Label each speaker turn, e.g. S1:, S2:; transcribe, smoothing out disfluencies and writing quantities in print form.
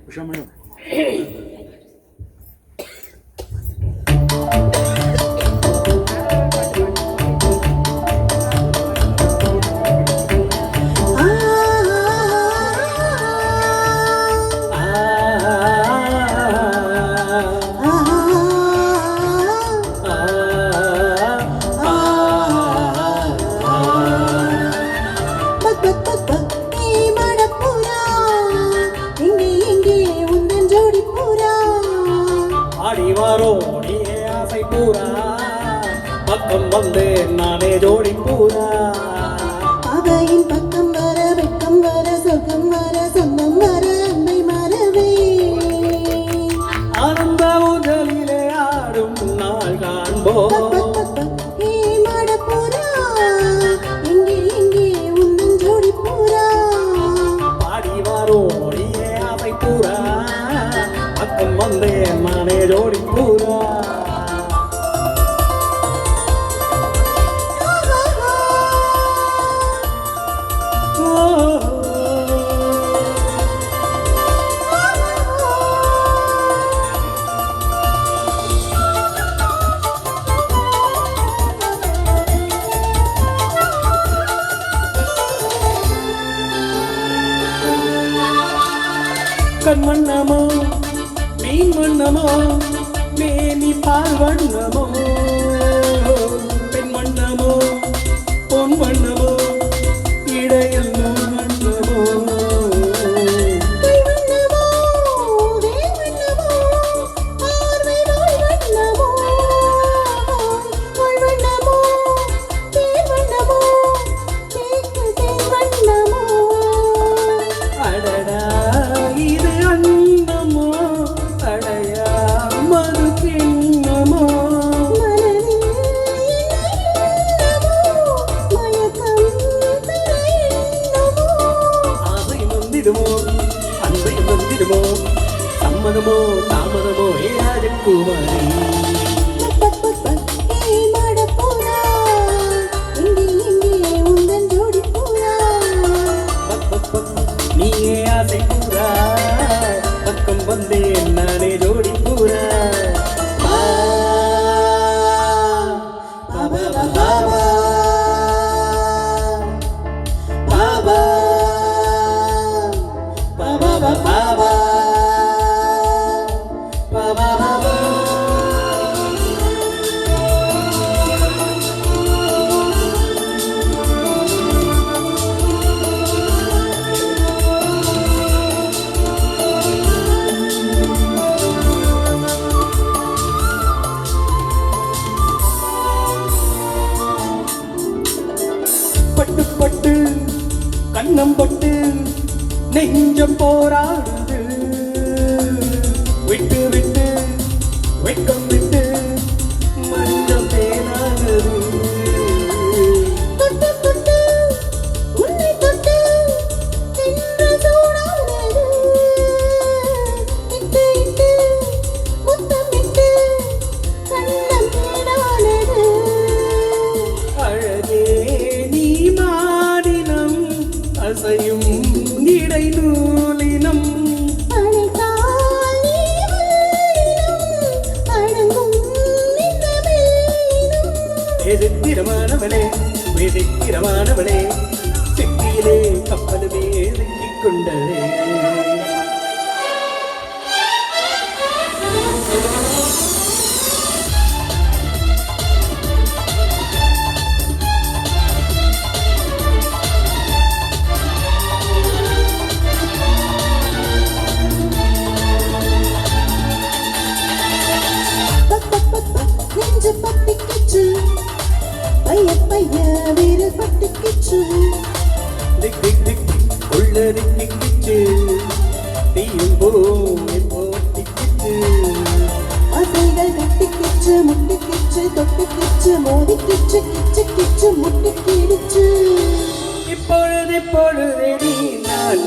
S1: விஷயம் பக்கம் வந்து நானே ஜோடி பூரா
S2: அவையின் பக்கம் வர வெக்கம் வர சொர்க்கம் வர சொந்தம் வர அன்பை மறவே
S1: ஆனந்த ஊஞ்சலிலே ஆடும் நாள் காண்போம்
S2: ஜோடி பூரா
S1: பாடி வாரோடியே ஆசை பூரா பக்கம் வந்து நானே ஜோடி பூரா கண் வண்ணமோ மீன் வண்ணமோ மேனி பால் வண்ணமோ பெண் வண்ணமோ பொன் வண்ணமோ இடையில் வண்ணமோ சம்மதமோ தாமதமோ ஏ ராஜகுமாரி நீயே ஆசை பூரா பக்கம் வந்தேன் நானே ஜோடி பூரா பட்டு பட்டு கண்ணம் பட்டு நெஞ்சம் போராடுது விட்டு விட்டு வெட்கம் விட்டு மஞ்சம் தேனானது அசையும் இடை நூலினம் எதிர்த்திரமானவளே வெதித்திரமானவளே சித்தியிலே கப்பலுமே சிக்கிக் கொண்டதே
S2: பைய வீரல் பட்டுக்கிச்சு
S1: திக் திக் திக் உள்ள திக்கிச்சு தீயும் போட்டிக்கிச்சு
S2: அசைகள் கட்டிக்கிச்சு முட்டிக்கிச்சு தொட்டிக்கிச்சு மோதிக்கிச்சு கிச்சு கிச்சு முட்டிக்கிடுச்சு
S1: இப்பொழுது நீ நான்